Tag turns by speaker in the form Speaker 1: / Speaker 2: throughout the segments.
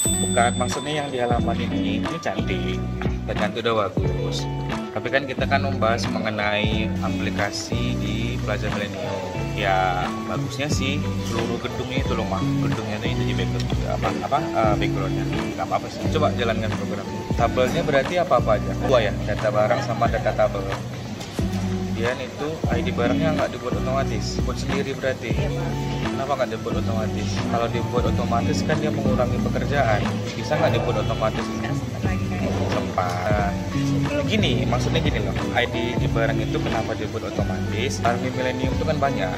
Speaker 1: Bukan, maksudnya yang di halaman ini cantik, tergantung udah bagus. Tapi kan kita kan membahas mengenai aplikasi di Plaza Millennium. Ya bagusnya sih seluruh gedungnya itu loh mah. Gedungnya itu di background backgroundnya. Gak apa-apa sih. Coba jalankan program. Tabelnya berarti apa-apa aja. Dua ya, data barang sama data tabel. Kemudian itu ID barangnya nggak dibuat otomatis, buat sendiri berarti. Kenapa nggak dibuat otomatis? Kalau dibuat otomatis kan dia mengurangi pekerjaan. Bisa nggak dibuat otomatis? Sempat. Gini, maksudnya gini loh. ID di barang itu kenapa dibuat otomatis? Barang di Millennium itu kan banyak,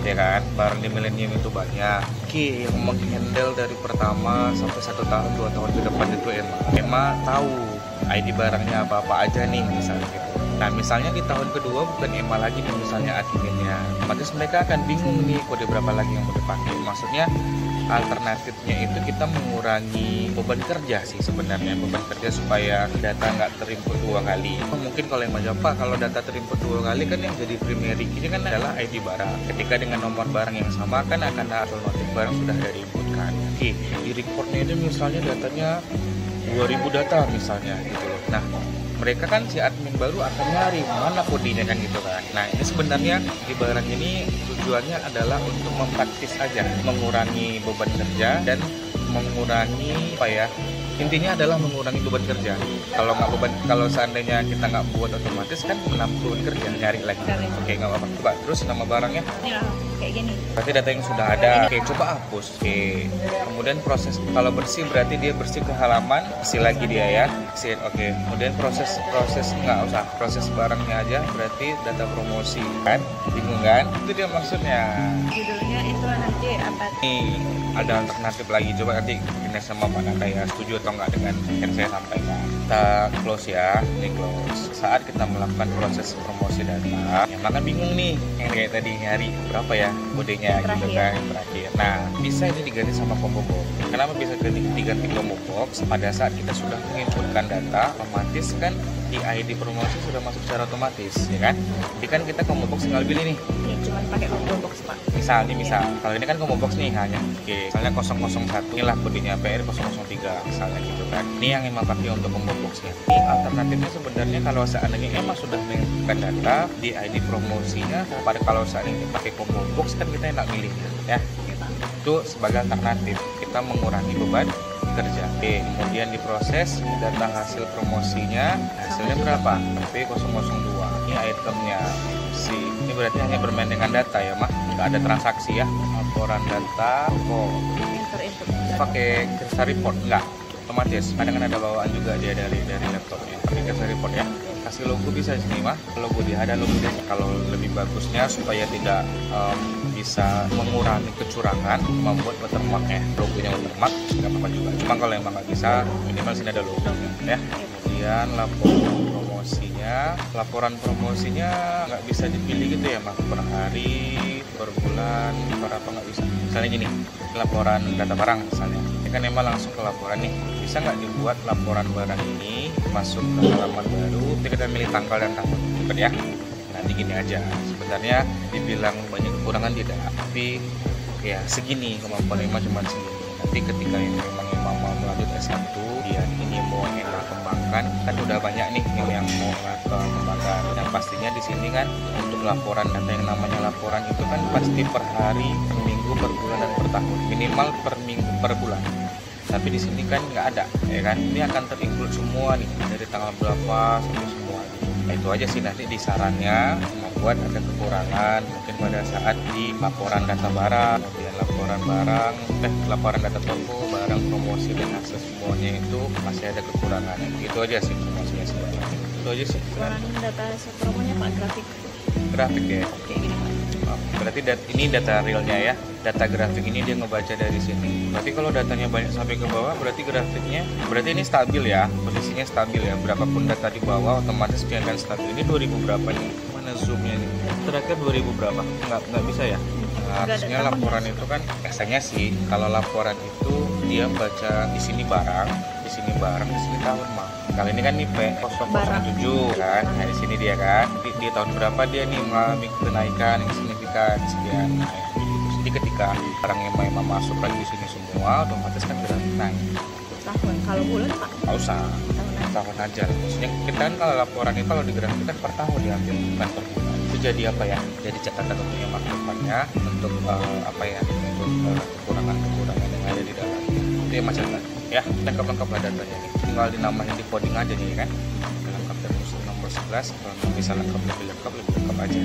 Speaker 1: ya kan? Barang di Millennium itu banyak. Oke, yang menghandle dari pertama sampai 1 tahun 2 tahun ke depan itu emang tahu ID barangnya apa-apa aja nih misalnya gitu. Nah misalnya di tahun kedua bukan EMA lagi nih misalnya adminnya, otomatis mereka akan bingung nih kode berapa lagi yang mau dipakai. Maksudnya alternatifnya itu kita mengurangi beban kerja sih sebenarnya, beban kerja supaya data nggak terinput 2 kali. Mungkin kalau yang macam Pak, kalau data terinput 2 kali kan yang jadi primary ini kan adalah ID barang. Ketika dengan nomor barang yang sama kan akan ada alternatif barang sudah ada diinputkan. Oke, di reportnya itu misalnya datanya 2000 data misalnya gitu loh. Nah mereka kan si admin baru akan nyari mana kodenya kan gitu kan. Nah ini sebenarnya di barang ini tujuannya adalah untuk mempraktis aja, mengurangi beban kerja dan mengurangi apa ya, intinya adalah mengurangi beban kerja. Kalau seandainya kita nggak buat otomatis kan menambah beban kerja, nyari lagi. Oke, nggak apa-apa. Coba terus nama barangnya
Speaker 2: Ya, kayak gini.
Speaker 1: berarti data yang sudah ada. Oke, coba hapus. Oke, kemudian proses kalau bersih berarti dia bersih ke halaman, bersih lagi dia ya. Exit. Oke, kemudian proses nggak usah, proses barangnya aja berarti data promosi kan. Bingung kan? Itu dia maksudnya.
Speaker 2: Judulnya itu nanti apa?
Speaker 1: Nih ada alternatif lagi, coba nanti ini sama Pak Nanda ya, setuju atau enggak dengan yang saya sampaikan. Kita close ya, ini close. Saat kita melakukan proses promosi data, ya makan bingung nih yang kayak tadi nyari berapa ya kodenya gitu kan terakhir. Nah bisa ini diganti sama combo box. Kenapa bisa diganti combo box? Pada saat kita sudah menginputkan data, otomatis kan di ID promosi sudah masuk secara otomatis, ya kan? Jadi kan kita combo box tinggal pilih nih.
Speaker 2: Ini cuma pakai combo box Pak.
Speaker 1: Misal kalau ini kan combo box nih hanya, oke, misalnya 001 inilah kodenya PR 003 misalnya gitu kan. Ini yang emang pakai untuk combo boxnya. Ini alternatifnya sebenarnya kalau seandainya emang sudah menginputkan data di ID promosinya, pada kalau seandainya pakai combo box kan kita enak milihnya, ya. Itu sebagai alternatif kita mengurangi beban kerja. Oke, kemudian diproses data hasil promosinya, hasilnya berapa? P002. Ini itemnya ini berarti hanya bermain dengan data ya mah, nggak ada transaksi ya. Laporan data
Speaker 2: Input.
Speaker 1: pakai Kersa report nggak otomatis, kadang ada bawaan juga dia dari laptopnya, pakai Kersa report ya. Kasih logo bisa di sini mah, logo dia ada logo dia. Kalau lebih bagusnya supaya tidak bisa mengurangi kecurangan, membuat watermark ya, logonya watermark nggak apa-apa juga. Cuma kalau emang nggak bisa, minimal sini ada logo ya. Kemudian laporan promosinya nggak bisa dipilih gitu ya mas, per hari, per bulan, per apa, nggak bisa. Misalnya gini, laporan data barang misalnya, ini kan emang langsung ke laporan nih. Bisa nggak dibuat laporan barang ini masuk ke halaman baru, kita milih tanggal dan tahun, gitu ya. Nanti gini aja, sebenarnya dibilang banyak kekurangan tidak, tapi ya segini kemampuan emang cuma segini. Nanti ketika memang mau melanjut S1, dia ini mau enak kembangkan, kan udah banyak nih yang mau kembangkan. Dan pastinya di sini kan untuk laporan data, yang namanya laporan itu kan pasti per hari, per minggu, per bulan dan per tahun, minimal per minggu, per bulan. Tapi di sini kan nggak ada, ya kan? Ini akan terinclude semua nih dari tanggal berapa sampai semua. Nah, itu aja sih nanti di sarannya membuat ada kekurangan mungkin pada saat di laporan data barang, kemudian laporan data toko, barang, promosi dan hasil semuanya itu masih ada kekurangan. Itu aja sih informasinya sebenarnya. Itu aja sih.
Speaker 2: Laporan data promonya Pak,
Speaker 1: grafik ya.
Speaker 2: Kayak gini Pak.
Speaker 1: Berarti ini data realnya ya. Data grafik ini dia ngebaca dari sini. Berarti kalau datanya banyak sampai ke bawah, berarti grafiknya, berarti ini stabil ya, posisinya stabil ya. Berapapun data di bawah otomatis dia akan stabil. Ini 2000 berapa nih? Mana zoomnya nih? Terakhir 2000 berapa? Nggak bisa ya. Nah, harusnya laporan itu kan biasanya sih kalau laporan itu dia baca di sini barang, di sini tahun mah. Kali ini kan nih P007 kan, nah di sini dia kan, di tahun berapa dia nih mengalami kenaikan yang signifikan sekian. Nah, jadi ketika barang yang memang masuk lagi di sini semua, otomatis kan sudah naik.
Speaker 2: per bulan Pak?
Speaker 1: Nggak usah,
Speaker 2: Tahun aja.
Speaker 1: tahun aja. Maksudnya kita kan kalau laporan itu kalau digerak itu kan per tahun diambil, bukan per bulan. Itu jadi apa ya? Jadi catatan untuk yang depannya untuk apa ya? Untuk kekurangan-kekurangan yang ada di dalam. Itu yang macam ya, lengkap-lengkap lah datanya nih. Tinggal dinamain di coding aja nih kan. Lengkap dan musuh nomor 11, kalau bisa lebih lengkap aja.